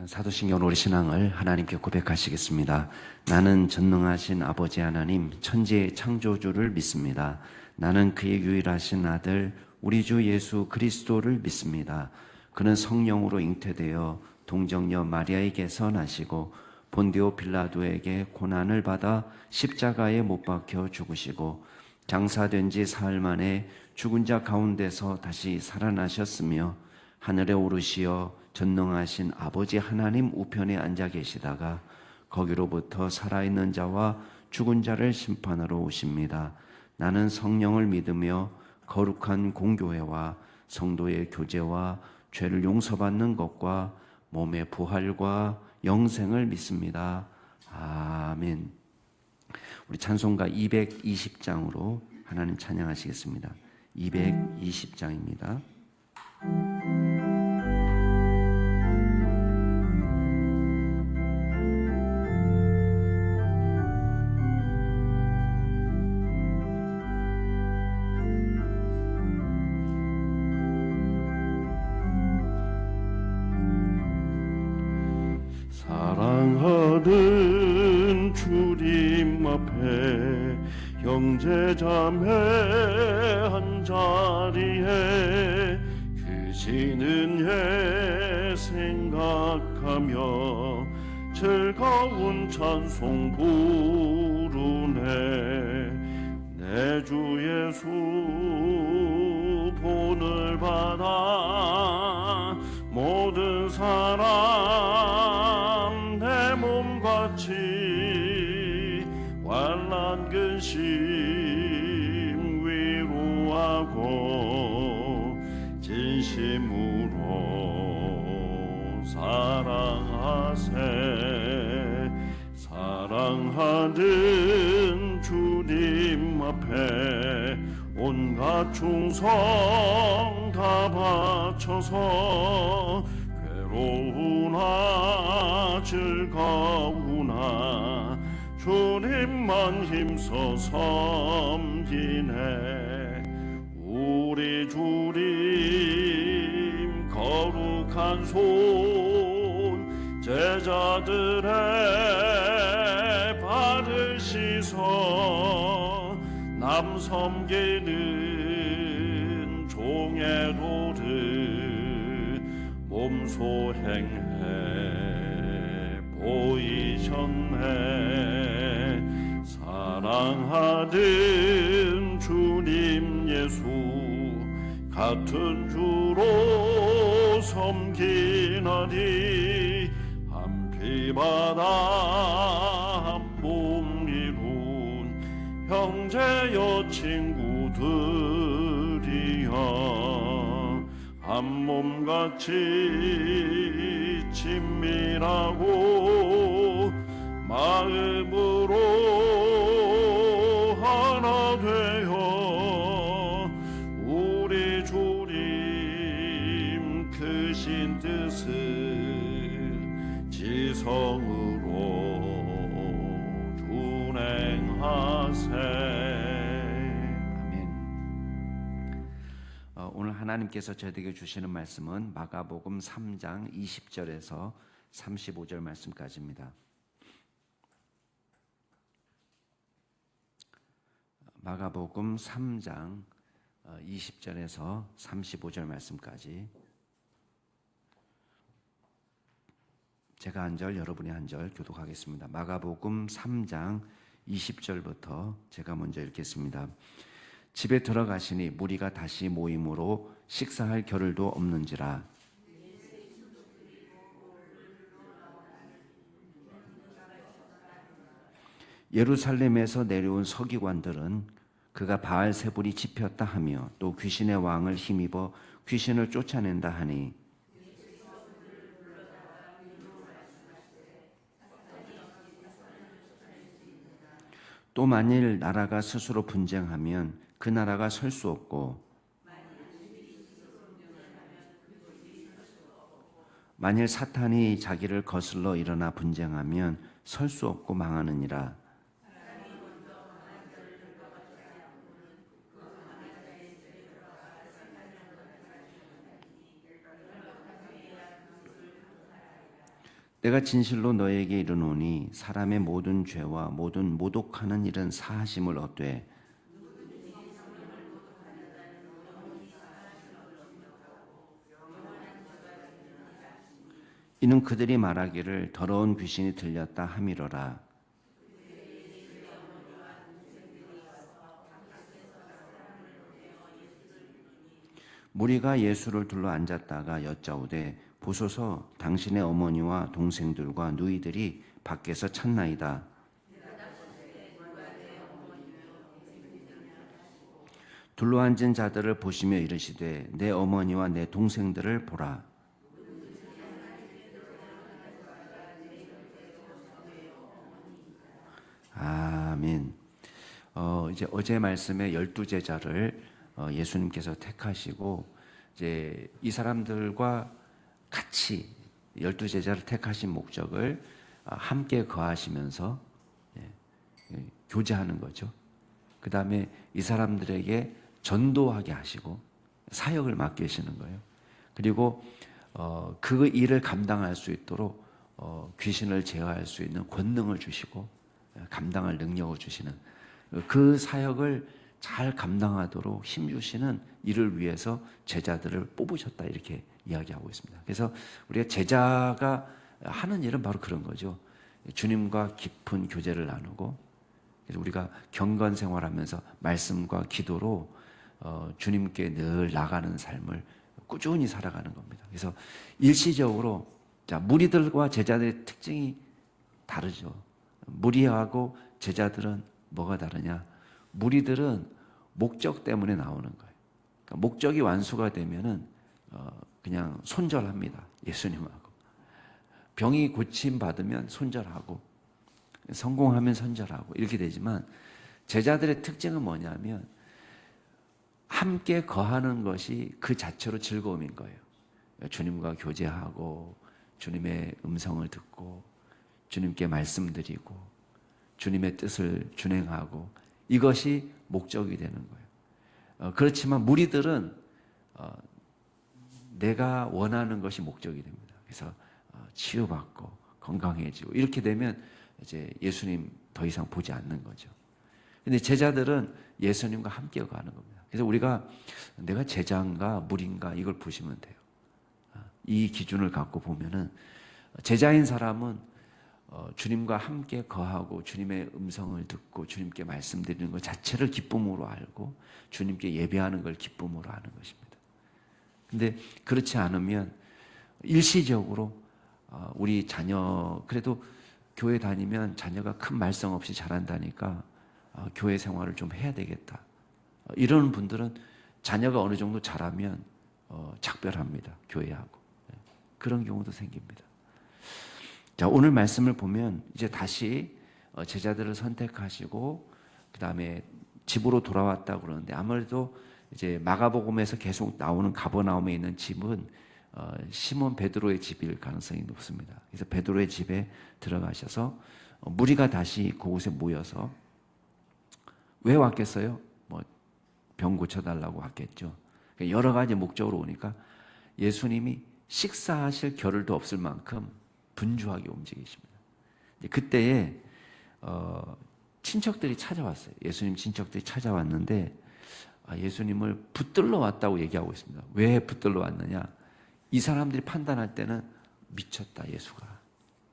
사도신경 우리 신앙을 하나님께 고백하시겠습니다. 나는 전능하신 아버지 하나님 천지의 창조주를 믿습니다. 나는 그의 유일하신 아들 우리 주 예수 그리스도를 믿습니다. 그는 성령으로 잉태되어 동정녀 마리아에게서 나시고 본디오 빌라도에게 고난을 받아 십자가에 못 박혀 죽으시고 장사된 지 사흘 만에 죽은 자 가운데서 다시 살아나셨으며 하늘에 오르시어 전능하신 아버지 하나님 우편에 앉아 계시다가 거기로부터 살아있는 자와 죽은 자를 심판하러 오십니다. 나는 성령을 믿으며 거룩한 공교회와 성도의 교제와 죄를 용서받는 것과 몸의 부활과 영생을 믿습니다. 아멘. 우리 찬송가 220장으로 하나님 찬양하시겠습니다. 220장입니다. 사랑하는 주님 앞에 형제자매 한자리에 계시는 예 생각하며 즐거운 찬송 부르네. 내 주 예수 본을 받아 모든 사람 내 몸같이 환난 근심 위로하고 진심으로 사랑하세. 사랑하는 주님 앞에 온갖 충성 다 바쳐서 괴로우나 즐거우나 주님만 힘써 섬기네. 우리 주님 거룩한 손 제자들의 발을 씻어 남 섬기는 종의 도를 몸소 행해 보이셨네. 사랑하는 주님 예수 같은 주로 섬기나니 한 피바다 한 몸 이룬 형제여 친구들이여 한 몸같이 친밀하고 마음으로 하나 되어 우리 주님 크신 뜻을 지성으로 준행하세. 오늘 하나님께서 저에게 주시는 말씀은 마가복음 3장 20절에서 35절 말씀까지입니다. 마가복음 3장 20절에서 35절 말씀까지 제가 한 절, 여러분이 한 절 교독하겠습니다. 마가복음 3장 20절부터 제가 먼저 읽겠습니다. 집에 들어가시니 무리가 다시 모임으로 식사할 겨를도 없는지라. 예루살렘에서 내려온 서기관들은 그가 바알세불이 집혔다 하며 또 귀신의 왕을 힘입어 귀신을 쫓아낸다 하니 또 만일 나라가 스스로 분쟁하면 그 나라가 설 수 없고 만일 사탄이 자기를 거슬러 일어나 분쟁하면 설 수 없고 망하느니라. 내가 진실로 너에게 이르노니 사람의 모든 죄와 모든 모독하는 일은 사하심을 얻되 이는 그들이 말하기를 더러운 귀신이 들렸다 함이로라. 무리가 예수를 둘러 앉았다가 여짜오되 보소서 당신의 어머니와 동생들과 누이들이 밖에서 찾나이다. 둘러앉은 자들을 보시며 이르시되 내 어머니와 내 동생들을 보라. 아멘. 이제 어제 말씀에 12제자를 예수님께서 택하시고 이제 이 사람들과 같이 12제자를 택하신 목적을 함께 거하시면서 교제하는 거죠. 그 다음에 이 사람들에게 전도하게 하시고 사역을 맡기시는 거예요. 그리고 그 일을 감당할 수 있도록 귀신을 제어할 수 있는 권능을 주시고 감당할 능력을 주시는 그 사역을 잘 감당하도록 힘주시는 일을 위해서 제자들을 뽑으셨다 이렇게 이야기하고 있습니다. 그래서 우리가 제자가 하는 일은 바로 그런 거죠. 주님과 깊은 교제를 나누고 그래서 우리가 경건 생활하면서 말씀과 기도로 주님께 늘 나가는 삶을 꾸준히 살아가는 겁니다. 그래서 일시적으로 무리들과 제자들의 특징이 다르죠. 무리하고 제자들은 뭐가 다르냐? 무리들은 목적 때문에 나오는 거예요. 그러니까 목적이 완수가 되면은 그냥 손절합니다. 예수님하고 병이 고침 받으면 손절하고 성공하면 손절하고 이렇게 되지만 제자들의 특징은 뭐냐면 함께 거하는 것이 그 자체로 즐거움인 거예요. 주님과 교제하고 주님의 음성을 듣고 주님께 말씀드리고 주님의 뜻을 준행하고 이것이 목적이 되는 거예요. 그렇지만 무리들은 내가 원하는 것이 목적이 됩니다. 그래서 치유받고 건강해지고 이렇게 되면 이제 예수님 더 이상 보지 않는 거죠. 근데 제자들은 예수님과 함께 가는 겁니다. 그래서 우리가 내가 제자인가 무리인가 이걸 보시면 돼요. 이 기준을 갖고 보면은 제자인 사람은 주님과 함께 거하고 주님의 음성을 듣고 주님께 말씀드리는 것 자체를 기쁨으로 알고 주님께 예배하는 걸 기쁨으로 하는 것입니다. 근데 그렇지 않으면 일시적으로 우리 자녀 그래도 교회 다니면 자녀가 큰 말썽 없이 자란다니까 교회 생활을 좀 해야 되겠다. 이런 분들은 자녀가 어느 정도 자라면 작별합니다. 교회하고. 그런 경우도 생깁니다. 자, 오늘 말씀을 보면 이제 다시 제자들을 선택하시고 그 다음에 집으로 돌아왔다고 그러는데 아무래도 이제 마가복음에서 계속 나오는 가버나움에 있는 집은 시몬 베드로의 집일 가능성이 높습니다. 그래서 베드로의 집에 들어가셔서 무리가 다시 그곳에 모여서 왜 왔겠어요? 뭐 병 고쳐달라고 왔겠죠. 여러 가지 목적으로 오니까 예수님이 식사하실 겨를도 없을 만큼 분주하게 움직이십니다. 그때에 친척들이 찾아왔어요. 예수님 친척들이 찾아왔는데 예수님을 붙들러 왔다고 얘기하고 있습니다. 왜 붙들러 왔느냐? 이 사람들이 판단할 때는 미쳤다 예수가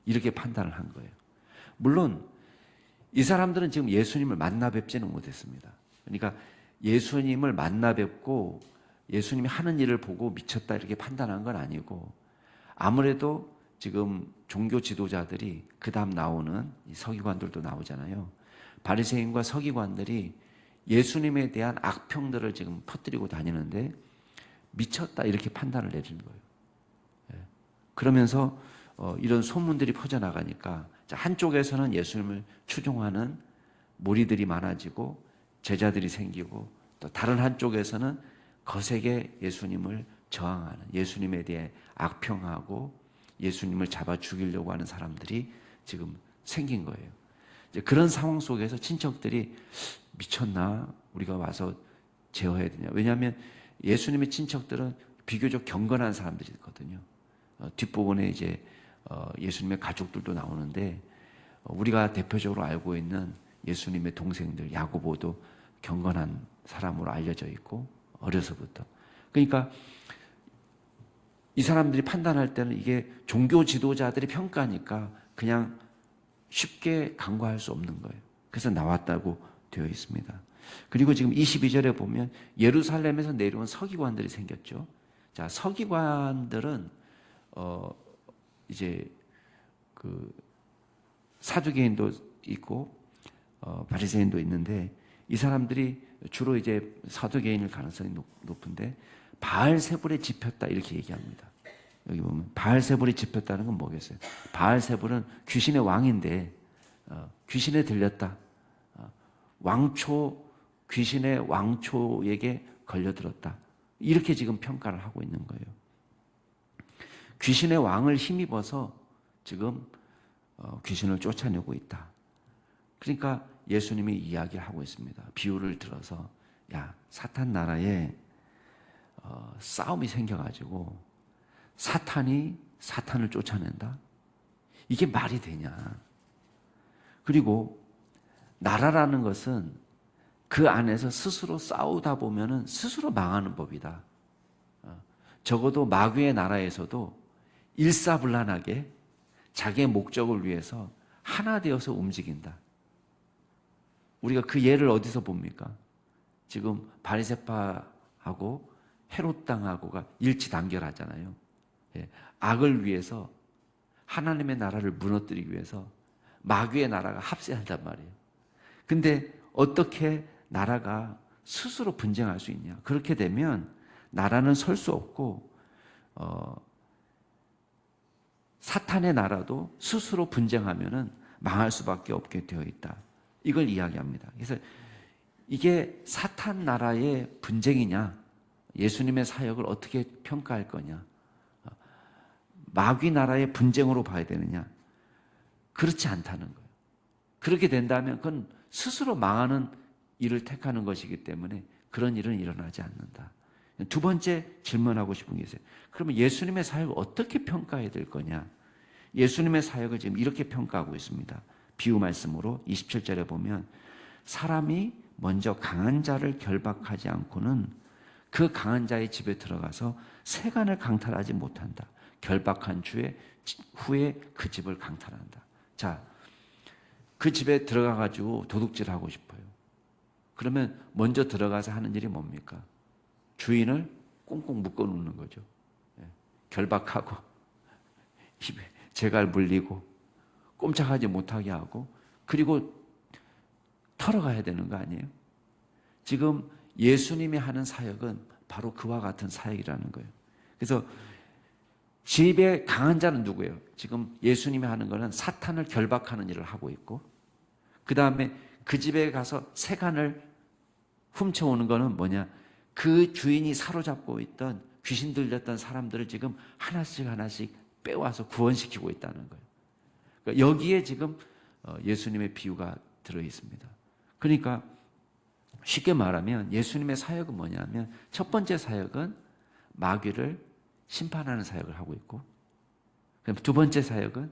이렇게 판단을 한 거예요. 물론 이 사람들은 지금 예수님을 만나 뵙지는 못했습니다. 그러니까 예수님을 만나 뵙고 예수님이 하는 일을 보고 미쳤다 이렇게 판단한 건 아니고 아무래도 지금 종교 지도자들이 그 다음 나오는 이 서기관들도 나오잖아요. 바리새인과 서기관들이 예수님에 대한 악평들을 지금 퍼뜨리고 다니는데 미쳤다 이렇게 판단을 내리는 거예요. 그러면서 이런 소문들이 퍼져나가니까 한쪽에서는 예수님을 추종하는 무리들이 많아지고 제자들이 생기고 또 다른 한쪽에서는 거세게 예수님을 저항하는 예수님에 대해 악평하고 예수님을 잡아 죽이려고 하는 사람들이 지금 생긴 거예요. 이제 그런 상황 속에서 친척들이 미쳤나? 우리가 와서 제어해야 되냐? 왜냐하면 예수님의 친척들은 비교적 경건한 사람들이거든요. 뒷부분에 이제 예수님의 가족들도 나오는데 우리가 대표적으로 알고 있는 예수님의 동생들 야고보도 경건한 사람으로 알려져 있고 어려서부터. 그러니까 이 사람들이 판단할 때는 이게 종교 지도자들의 평가니까 그냥 쉽게 간과할 수 없는 거예요. 그래서 나왔다고 되어 있습니다. 그리고 지금 22절에 보면 예루살렘에서 내려온 서기관들이 생겼죠. 자, 서기관들은 이제 그 사두개인도 있고 바리새인도 있는데 이 사람들이 주로 이제 사두개인일 가능성이 높은데 바알세불에 집혔다 이렇게 얘기합니다. 여기 보면 바알세불에 집혔다는 건 뭐겠어요? 바알세불은 귀신의 왕인데 귀신에 들렸다. 귀신의 왕초에게 걸려들었다. 이렇게 지금 평가를 하고 있는 거예요. 귀신의 왕을 힘입어서 지금 귀신을 쫓아내고 있다. 그러니까 예수님이 이야기를 하고 있습니다. 비유를 들어서 야, 사탄 나라에 싸움이 생겨가지고 사탄이 사탄을 쫓아낸다? 이게 말이 되냐? 그리고 나라라는 것은 그 안에서 스스로 싸우다 보면은 스스로 망하는 법이다. 적어도 마귀의 나라에서도 일사불란하게 자기의 목적을 위해서 하나 되어서 움직인다. 우리가 그 예를 어디서 봅니까? 지금 바리새파하고 헤롯 당하고가 일치단결하잖아요. 악을 위해서 하나님의 나라를 무너뜨리기 위해서 마귀의 나라가 합세한단 말이에요. 근데 어떻게 나라가 스스로 분쟁할 수 있냐? 그렇게 되면 나라는 설 수 없고 사탄의 나라도 스스로 분쟁하면은 망할 수밖에 없게 되어 있다. 이걸 이야기합니다. 그래서 이게 사탄 나라의 분쟁이냐? 예수님의 사역을 어떻게 평가할 거냐? 마귀 나라의 분쟁으로 봐야 되느냐? 그렇지 않다는 거예요. 그렇게 된다면 그건 스스로 망하는 일을 택하는 것이기 때문에 그런 일은 일어나지 않는다. 두 번째 질문하고 싶은 게 있어요. 그러면 예수님의 사역을 어떻게 평가해야 될 거냐? 예수님의 사역을 지금 이렇게 평가하고 있습니다. 비유 말씀으로 27절에 보면 사람이 먼저 강한 자를 결박하지 않고는 그 강한 자의 집에 들어가서 세간을 강탈하지 못한다. 결박한 후에 그 집을 강탈한다. 자, 그 집에 들어가가지고 도둑질하고 싶어요. 그러면 먼저 들어가서 하는 일이 뭡니까? 주인을 꽁꽁 묶어놓는 거죠. 결박하고 입에 재갈 물리고 꼼짝하지 못하게 하고 그리고 털어가야 되는 거 아니에요? 지금 예수님이 하는 사역은 바로 그와 같은 사역이라는 거예요. 그래서 집에 강한 자는 누구예요? 지금 예수님이 하는 거는 사탄을 결박하는 일을 하고 있고 그 다음에 그 집에 가서 세간을 훔쳐오는 거는 뭐냐? 그 주인이 사로잡고 있던 귀신 들렸던 사람들을 지금 하나씩 빼와서 구원시키고 있다는 거예요. 그러니까 여기에 지금 예수님의 비유가 들어 있습니다. 그러니까 쉽게 말하면 예수님의 사역은 뭐냐면 첫 번째 사역은 마귀를 심판하는 사역을 하고 있고 그럼 두 번째 사역은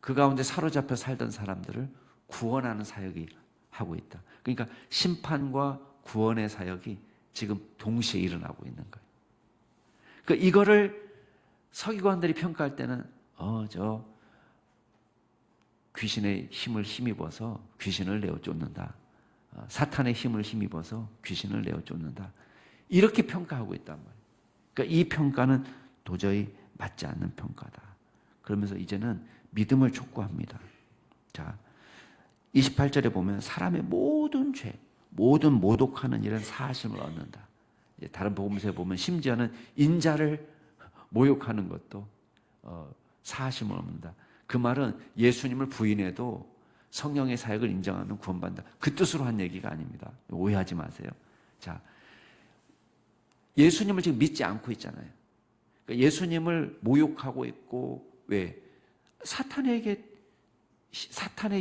그 가운데 사로잡혀 살던 사람들을 구원하는 사역이 하고 있다. 그러니까 심판과 구원의 사역이 지금 동시에 일어나고 있는 거예요. 그러니까 이거를 서기관들이 평가할 때는 저 귀신의 힘을 힘입어서 귀신을 내어 쫓는다. 사탄의 힘을 힘입어서 귀신을 내어 쫓는다. 이렇게 평가하고 있단 말이에요. 그러니까 이 평가는 도저히 맞지 않는 평가다. 그러면서 이제는 믿음을 촉구합니다. 자, 28절에 보면 사람의 모든 죄, 모든 모독하는 일은 사하심을 얻는다. 다른 복음서에 보면 심지어는 인자를 모욕하는 것도 사하심을 얻는다. 그 말은 예수님을 부인해도 성령의 사역을 인정하면 구원받는다. 그 뜻으로 한 얘기가 아닙니다. 오해하지 마세요. 자, 예수님을 지금 믿지 않고 있잖아요. 그러니까 예수님을 모욕하고 있고 왜? 사탄의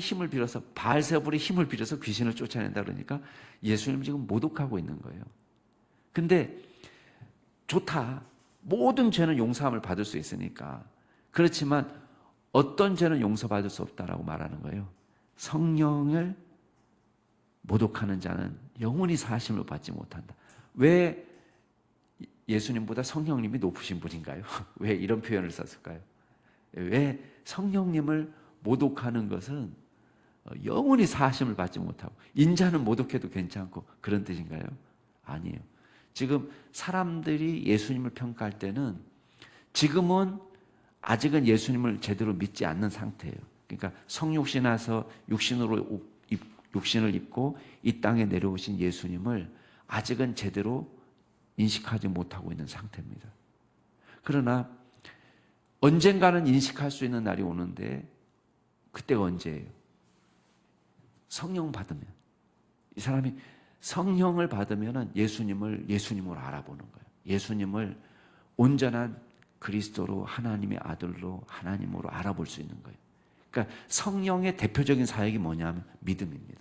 힘을 빌어서 바알세불의 힘을 빌어서 귀신을 쫓아낸다 그러니까 예수님을 지금 모독하고 있는 거예요. 근데 좋다. 모든 죄는 용서함을 받을 수 있으니까. 그렇지만 어떤 죄는 용서받을 수 없다라고 말하는 거예요. 성령을 모독하는 자는 영원히 사하심을 받지 못한다. 왜 예수님보다 성령님이 높으신 분인가요? 왜 이런 표현을 썼을까요? 왜 성령님을 모독하는 것은 영원히 사하심을 받지 못하고, 인자는 모독해도 괜찮고 그런 뜻인가요? 아니에요. 지금 사람들이 예수님을 평가할 때는 지금은 아직은 예수님을 제대로 믿지 않는 상태예요. 그러니까 성육신 나서 육신을 입고 이 땅에 내려오신 예수님을 아직은 제대로 인식하지 못하고 있는 상태입니다. 그러나 언젠가는 인식할 수 있는 날이 오는데, 그때가 언제예요? 성령 받으면, 이 사람이 성령을 받으면 예수님으로 알아보는 거예요. 예수님을 온전한 그리스도로, 하나님의 아들로, 하나님으로 알아볼 수 있는 거예요. 그러니까 성령의 대표적인 사역이 뭐냐면 믿음입니다.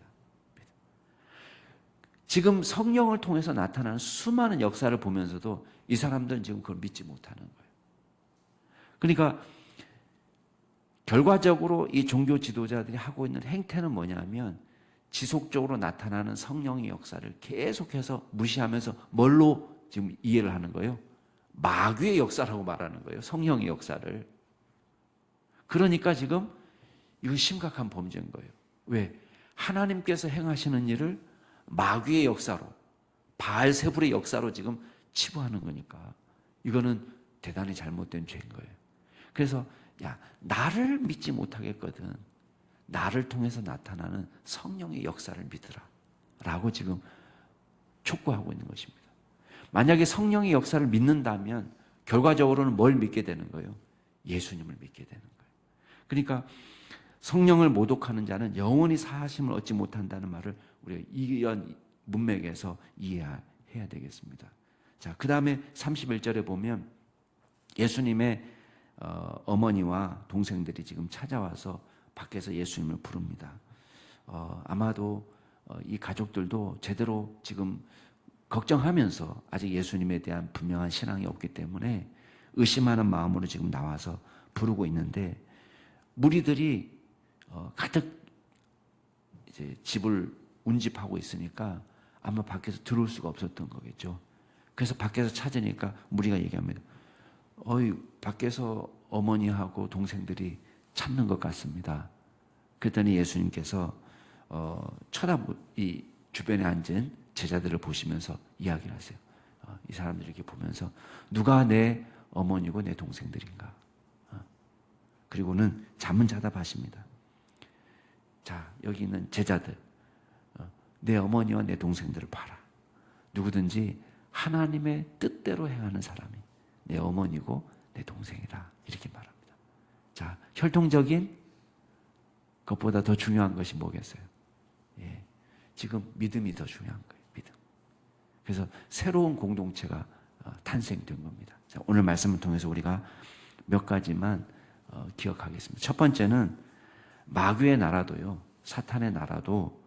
지금 성령을 통해서 나타나는 수많은 역사를 보면서도 이 사람들은 지금 그걸 믿지 못하는 거예요. 그러니까 결과적으로 이 종교 지도자들이 하고 있는 행태는 뭐냐면, 지속적으로 나타나는 성령의 역사를 계속해서 무시하면서 뭘로 지금 이해를 하는 거예요? 마귀의 역사라고 말하는 거예요. 성령의 역사를. 그러니까 지금 이건 심각한 범죄인 거예요. 왜? 하나님께서 행하시는 일을 마귀의 역사로, 바알세불의 역사로 지금 치부하는 거니까 이거는 대단히 잘못된 죄인 거예요. 그래서 나를 믿지 못하겠거든, 나를 통해서 나타나는 성령의 역사를 믿으라 라고 지금 촉구하고 있는 것입니다. 만약에 성령의 역사를 믿는다면 결과적으로는 뭘 믿게 되는 거예요? 예수님을 믿게 되는 거예요. 그러니까 성령을 모독하는 자는 영원히 사하심을 얻지 못한다는 말을 우리가 이런 문맥에서 이해해야 되겠습니다. 자, 그 다음에 31절에 보면 예수님의 어머니와 동생들이 지금 찾아와서 밖에서 예수님을 부릅니다. 아마도 이 가족들도 제대로 지금 걱정하면서 아직 예수님에 대한 분명한 신앙이 없기 때문에 의심하는 마음으로 지금 나와서 부르고 있는데, 무리들이 가득 이제 집을 운집하고 있으니까 아마 밖에서 들어올 수가 없었던 거겠죠. 그래서 밖에서 찾으니까 무리가 얘기합니다. 밖에서 어머니하고 동생들이 찾는 것 같습니다. 그랬더니 예수님께서 이 주변에 앉은 제자들을 보시면서 이야기를 하세요. 이 사람들이 이렇게 보면서 누가 내 어머니고 내 동생들인가? 그리고는 자문자답하십니다. 자, 여기 있는 제자들, 내 어머니와 내 동생들을 봐라. 누구든지 하나님의 뜻대로 행하는 사람이 내 어머니고 내 동생이다, 이렇게 말합니다. 자, 혈통적인 것보다 더 중요한 것이 뭐겠어요? 지금 믿음이 더 중요한 거예요. 믿음. 그래서 새로운 공동체가 탄생된 겁니다. 자, 오늘 말씀을 통해서 우리가 몇 가지만 기억하겠습니다. 첫 번째는 마귀의 나라도요, 사탄의 나라도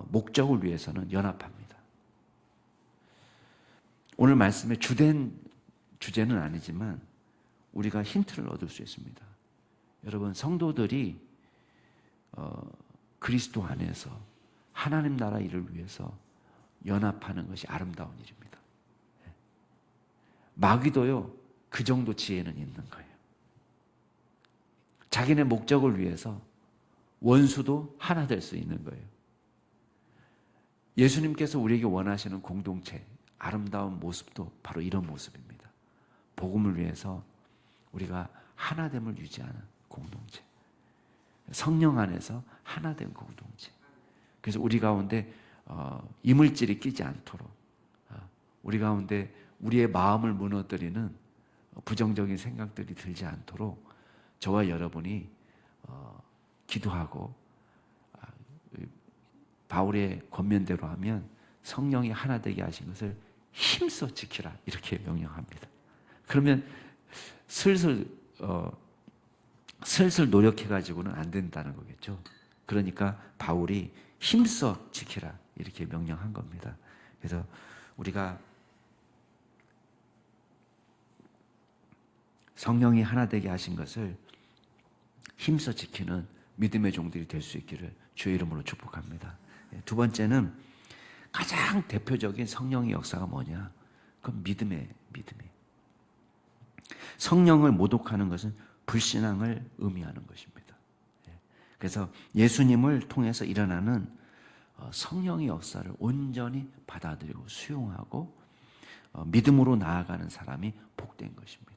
목적을 위해서는 연합합니다. 오늘 말씀의 주된 주제는 아니지만 우리가 힌트를 얻을 수 있습니다. 여러분, 성도들이 그리스도 안에서 하나님 나라 일을 위해서 연합하는 것이 아름다운 일입니다. 마귀도요, 그 정도 지혜는 있는 거예요. 자기네 목적을 위해서 원수도 하나 될 수 있는 거예요. 예수님께서 우리에게 원하시는 공동체, 아름다운 모습도 바로 이런 모습입니다. 복음을 위해서 우리가 하나됨을 유지하는 공동체, 성령 안에서 하나된 공동체. 그래서 우리 가운데 이물질이 끼지 않도록, 우리 가운데 우리의 마음을 무너뜨리는 부정적인 생각들이 들지 않도록 저와 여러분이 기도하고, 바울의 권면대로 하면 성령이 하나 되게 하신 것을 힘써 지키라, 이렇게 명령합니다. 그러면 슬슬 노력해가지고는 안 된다는 거겠죠. 그러니까 바울이 힘써 지키라, 이렇게 명령한 겁니다. 그래서 우리가 성령이 하나 되게 하신 것을 힘써 지키는 믿음의 종들이 될 수 있기를 주의 이름으로 축복합니다. 두 번째는 가장 대표적인 성령의 역사가 뭐냐? 그건 믿음이에요. 성령을 모독하는 것은 불신앙을 의미하는 것입니다. 그래서 예수님을 통해서 일어나는 성령의 역사를 온전히 받아들이고 수용하고 믿음으로 나아가는 사람이 복된 것입니다.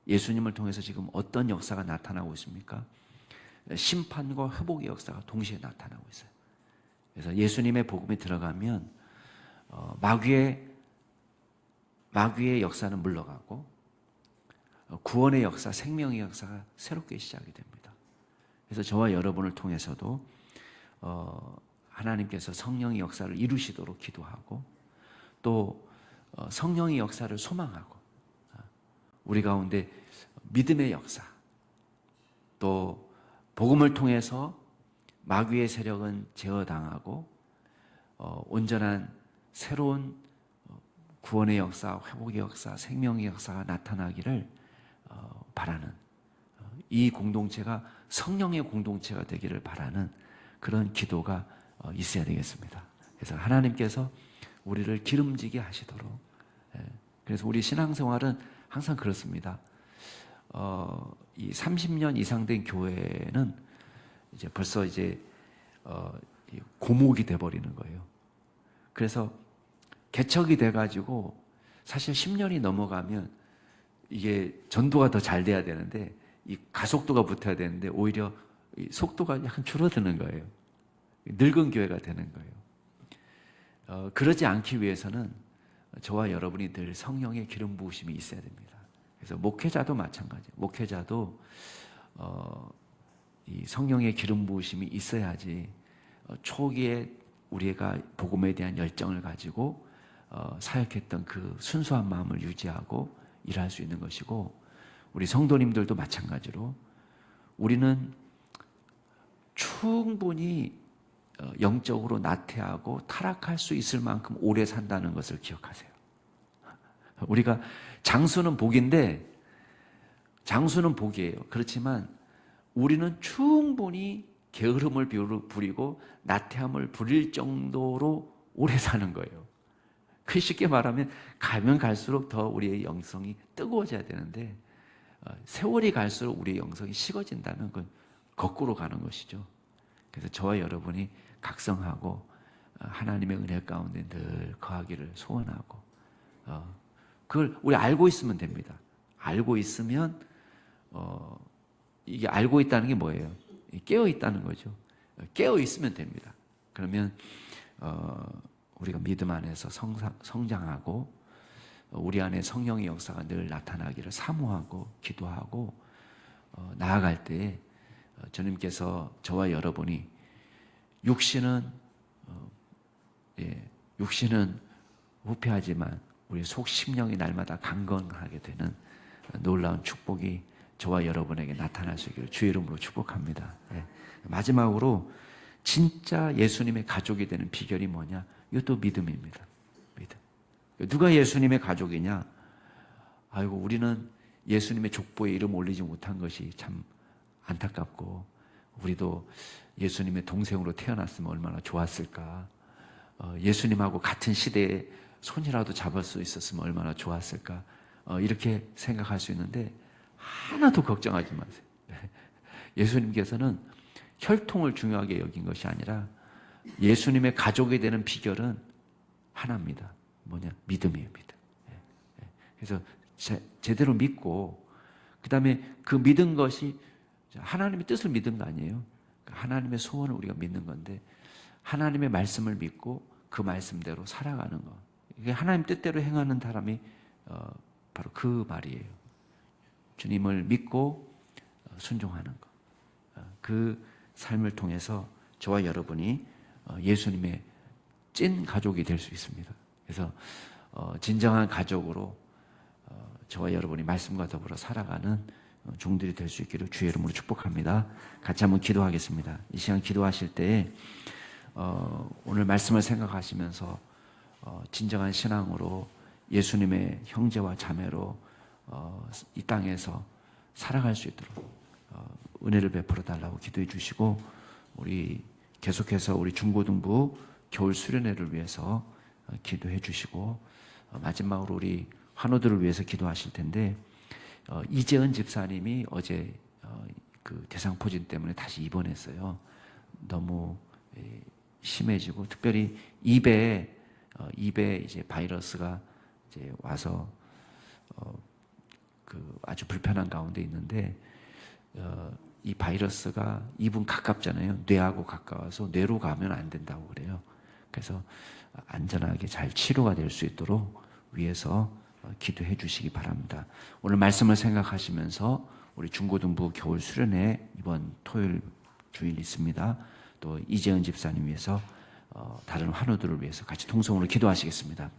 예수님을 통해서 지금 어떤 역사가 나타나고 있습니까? 심판과 회복의 역사가 동시에 나타나고 있어요. 그래서 예수님의 복음이 들어가면 마귀의 역사는 물러가고 구원의 역사, 생명의 역사가 새롭게 시작이 됩니다. 그래서 저와 여러분을 통해서도 하나님께서 성령의 역사를 이루시도록 기도하고 또 성령의 역사를 소망하고 우리 가운데 믿음의 역사 또 복음을 통해서 마귀의 세력은 제어당하고 온전한 새로운 구원의 역사, 회복의 역사, 생명의 역사가 나타나기를 바라는 이 공동체가 성령의 공동체가 되기를 바라는 그런 기도가 있어야 되겠습니다. 그래서 하나님께서 우리를 기름지게 하시도록 그래서 우리 신앙생활은 항상 그렇습니다. 이 30년 이상 된 교회는 이제 벌써 고목이 돼버리는 거예요. 그래서 개척이 돼가지고 사실 10년이 넘어가면 이게 전도가 더 잘 돼야 되는데 이 가속도가 붙어야 되는데 오히려 이 속도가 약간 줄어드는 거예요. 늙은 교회가 되는 거예요. 그러지 않기 위해서는 저와 여러분이 늘 성령의 기름 부으심이 있어야 됩니다. 그래서 목회자도 마찬가지예요. 목회자도 이 성령의 기름 부으심이 있어야지 초기에 우리가 복음에 대한 열정을 가지고 사역했던 그 순수한 마음을 유지하고 일할 수 있는 것이고 우리 성도님들도 마찬가지로 우리는 충분히 영적으로 나태하고 타락할 수 있을 만큼 오래 산다는 것을 기억하세요. 우리가 장수는 복인데 장수는 복이에요. 그렇지만 우리는 충분히 게으름을 부리고 나태함을 부릴 정도로 오래 사는 거예요. 그 쉽게 말하면 가면 갈수록 더 우리의 영성이 뜨거워져야 되는데 세월이 갈수록 우리의 영성이 식어진다면 그건 거꾸로 가는 것이죠. 그래서 저와 여러분이 각성하고 하나님의 은혜 가운데 늘 거하기를 소원하고 그걸 우리 알고 있으면 됩니다. 알고 있으면 이게 알고 있다는 게 뭐예요? 깨어 있다는 거죠. 깨어 있으면 됩니다. 그러면 우리가 믿음 안에서 성장하고 우리 안에 성령의 역사가 늘 나타나기를 사모하고 기도하고 나아갈 때 주님께서 저와 여러분이 육신은 후패하지만 우리 속 심령이 날마다 강건하게 되는 놀라운 축복이 저와 여러분에게 나타날 수 있기를 주의 이름으로 축복합니다. 마지막으로 진짜 예수님의 가족이 되는 비결이 뭐냐? 이것도 믿음입니다. 믿음. 누가 예수님의 가족이냐? 아이고 우리는 예수님의 족보에 이름 올리지 못한 것이 참 안타깝고 우리도 예수님의 동생으로 태어났으면 얼마나 좋았을까? 예수님하고 같은 시대에 손이라도 잡을 수 있었으면 얼마나 좋았을까? 이렇게 생각할 수 있는데 하나도 걱정하지 마세요. 예수님께서는 혈통을 중요하게 여긴 것이 아니라 예수님의 가족이 되는 비결은 하나입니다. 뭐냐? 믿음이에요. 믿음. 그래서 제대로 믿고 그 다음에 그 믿은 것이 하나님의 뜻을 믿은 거 아니에요. 하나님의 소원을 우리가 믿는 건데 하나님의 말씀을 믿고 그 말씀대로 살아가는 거. 이게 하나님 뜻대로 행하는 사람이 바로 그 말이에요. 주님을 믿고 순종하는 것. 그 삶을 통해서 저와 여러분이 예수님의 찐 가족이 될 수 있습니다. 그래서 진정한 가족으로 저와 여러분이 말씀과 더불어 살아가는 종들이 될 수 있기를 주의 이름으로 축복합니다. 같이 한번 기도하겠습니다. 이 시간 기도하실 때 오늘 말씀을 생각하시면서 진정한 신앙으로 예수님의 형제와 자매로 이 땅에서 살아갈 수 있도록 은혜를 베풀어 달라고 기도해 주시고, 우리 계속해서 우리 중고등부 겨울 수련회를 위해서 기도해 주시고, 마지막으로 우리 환우들을 위해서 기도하실 텐데, 이재은 집사님이 어제 그 대상포진 때문에 다시 입원했어요. 너무 심해지고, 특별히 입에 이제 바이러스가 이제 와서 그 아주 불편한 가운데 있는데, 이 바이러스가 입은 가깝잖아요. 뇌하고 가까워서 뇌로 가면 안 된다고 그래요. 그래서 안전하게 잘 치료가 될 수 있도록 위해서 기도해 주시기 바랍니다. 오늘 말씀을 생각하시면서 우리 중고등부 겨울 수련회 이번 토요일 주일 있습니다. 또 이재은 집사님 위해서 다른 환우들을 위해서 같이 통성으로 기도하시겠습니다.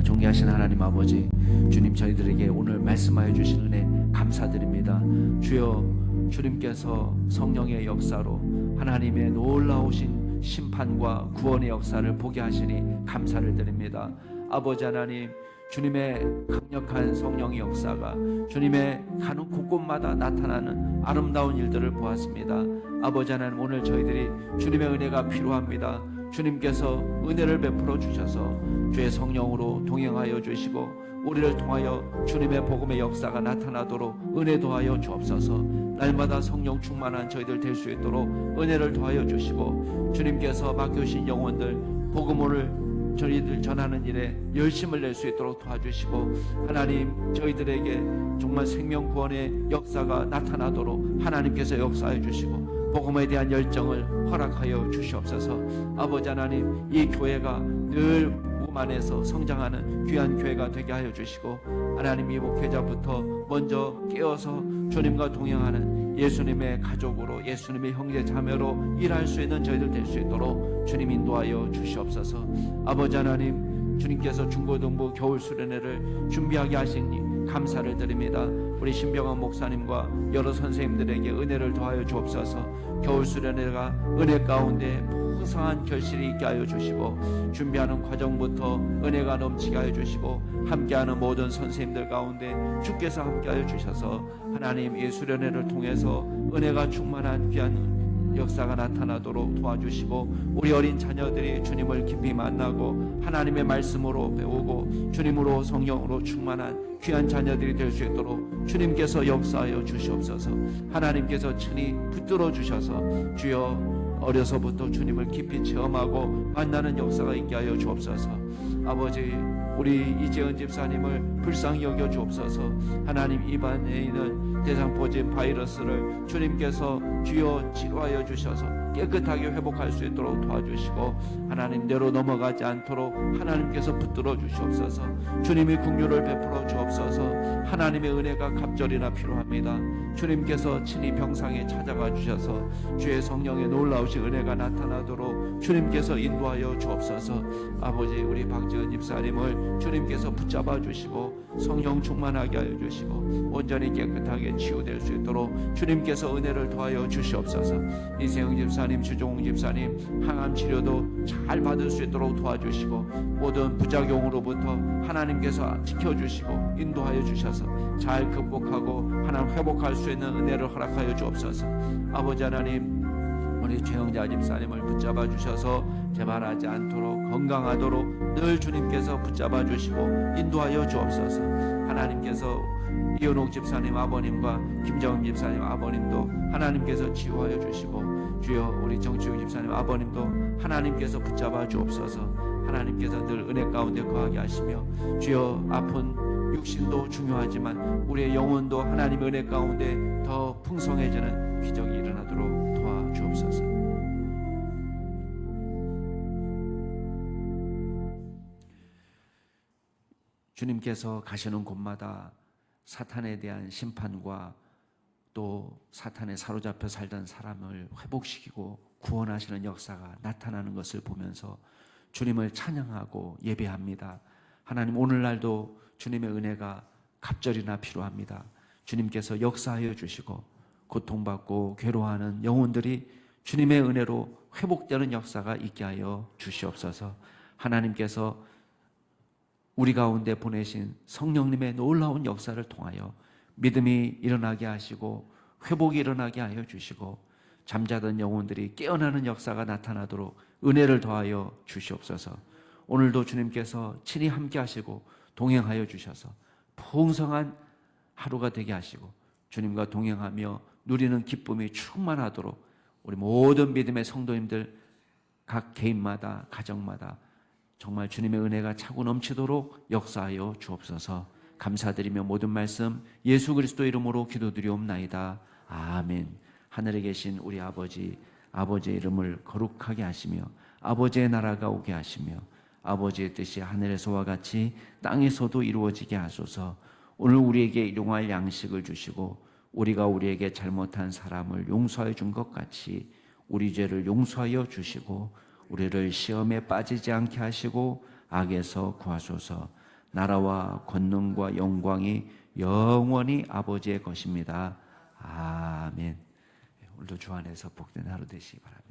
존귀하신 하나님 아버지, 주님, 저희들에게 오늘 말씀하여 주신 은혜 감사드립니다. 주여, 주님께서 성령의 역사로 하나님의 놀라우신 심판과 구원의 역사를 보게 하시니 감사를 드립니다. 아버지 하나님, 주님의 강력한 성령의 역사가 주님의 가는 곳곳마다 나타나는 아름다운 일들을 보았습니다. 아버지 하나님, 오늘 저희들이 주님의 은혜가 필요합니다. 주님께서 은혜를 베풀어 주셔서 주의 성령으로 동행하여 주시고, 우리를 통하여 주님의 복음의 역사가 나타나도록 은혜 더하여 주옵소서. 날마다 성령 충만한 저희들 될 수 있도록 은혜를 더하여 주시고, 주님께서 맡겨주신 영혼들 복음을 저희들 전하는 일에 열심을 낼 수 있도록 도와주시고, 하나님, 저희들에게 정말 생명 구원의 역사가 나타나도록 하나님께서 역사해 주시고 복음에 대한 열정을 허락하여 주시옵소서. 아버지 하나님, 이 교회가 늘 복음 안에서 성장하는 귀한 교회가 되게 하여 주시고, 하나님, 이 목회자부터 먼저 깨어서 주님과 동행하는 예수님의 가족으로, 예수님의 형제 자매로 일할 수 있는 저희들 될 수 있도록 주님 인도하여 주시옵소서. 아버지 하나님, 주님께서 중고등부 겨울 수련회를 준비하게 하시니 감사를 드립니다. 우리 신병환 목사님과 여러 선생님들에게 은혜를 더하여 주옵소서. 겨울 수련회가 은혜 가운데 풍성한 결실이 있게 하여 주시고, 준비하는 과정부터 은혜가 넘치게 하여 주시고, 함께하는 모든 선생님들 가운데 주께서 함께하여 주셔서 하나님, 이 수련회를 통해서 은혜가 충만한 귀한 역사가 나타나도록 도와주시고, 우리 어린 자녀들이 주님을 깊이 만나고 하나님의 말씀으로 배우고 주님으로 성령으로 충만한 귀한 자녀들이 될 수 있도록 주님께서 역사하여 주시옵소서. 하나님께서 친히 붙들어 주셔서 주여, 어려서부터 주님을 깊이 체험하고 만나는 역사가 있게 하여 주옵소서. 아버지, 우리 이재은 집사님을 불쌍히 여겨 주옵소서. 하나님, 입안에 있는 대상포진 바이러스를 주님께서 주여 치료하여 주셔서 깨끗하게 회복할 수 있도록 도와주시고, 하나님, 뇌로 넘어가지 않도록 하나님께서 붙들어 주시옵소서. 주님이 긍휼을 베풀어 주옵소서. 하나님의 은혜가 갑절이나 필요합니다. 주님께서 친히 병상에 찾아가 주셔서 주의 성령의 놀라우신 은혜가 나타나도록 주님께서 인도하여 주옵소서. 아버지, 우리 박지은 집사님을 주님께서 붙잡아 주시고 성령 충만하게 하여 주시고 온전히 깨끗하게 치유될 수 있도록 주님께서 은혜를 더하여 주시옵소서. 이세영 집사님, 주종웅 집사님 항암 치료도 잘 받을 수 있도록 도와주시고, 모든 부작용으로부터 하나님께서 지켜주시고 인도하여 주셔서 잘 극복하고 하나님 회복할 수 있는 은혜를 허락하여 주옵소서. 아버지 하나님, 우리 최영자 집사님을 붙잡아 주셔서 재발하지 않도록 건강하도록 늘 주님께서 붙잡아 주시고 인도하여 주옵소서. 하나님께서 이현옥 집사님 아버님과 김정은 집사님 아버님도 하나님께서 치유하여 주시고, 주여, 우리 정치욱 집사님 아버님도 하나님께서 붙잡아 주옵소서. 하나님께서 늘 은혜 가운데 거하게 하시며, 주여, 아픈 육신도 중요하지만 우리의 영혼도 하나님의 은혜 가운데 더 풍성해지는 기적이 일어나도록 도와주옵소서. 주님께서 가시는 곳마다 사탄에 대한 심판과 또 사탄에 사로잡혀 살던 사람을 회복시키고 구원하시는 역사가 나타나는 것을 보면서 주님을 찬양하고 예배합니다. 하나님, 오늘날도 주님의 은혜가 갑절이나 필요합니다. 주님께서 역사하여 주시고 고통받고 괴로워하는 영혼들이 주님의 은혜로 회복되는 역사가 있게 하여 주시옵소서. 하나님께서 우리 가운데 보내신 성령님의 놀라운 역사를 통하여 믿음이 일어나게 하시고 회복이 일어나게 하여 주시고 잠자던 영혼들이 깨어나는 역사가 나타나도록 은혜를 더하여 주시옵소서. 오늘도 주님께서 친히 함께 하시고 동행하여 주셔서 풍성한 하루가 되게 하시고 주님과 동행하며 누리는 기쁨이 충만하도록 우리 모든 믿음의 성도님들 각 개인마다 가정마다 정말 주님의 은혜가 차고 넘치도록 역사하여 주옵소서. 감사드리며 모든 말씀 예수 그리스도 이름으로 기도드리옵나이다. 아멘. 하늘에 계신 우리 아버지, 아버지의 이름을 거룩하게 하시며 아버지의 나라가 오게 하시며 아버지의 뜻이 하늘에서와 같이 땅에서도 이루어지게 하소서. 오늘 우리에게 일용할 양식을 주시고 우리가 우리에게 잘못한 사람을 용서하여 준 것 같이 우리 죄를 용서하여 주시고 우리를 시험에 빠지지 않게 하시고 악에서 구하소서. 나라와 권능과 영광이 영원히 아버지의 것입니다. 아멘. 오늘도 주 안에서 복된 하루 되시기 바랍니다.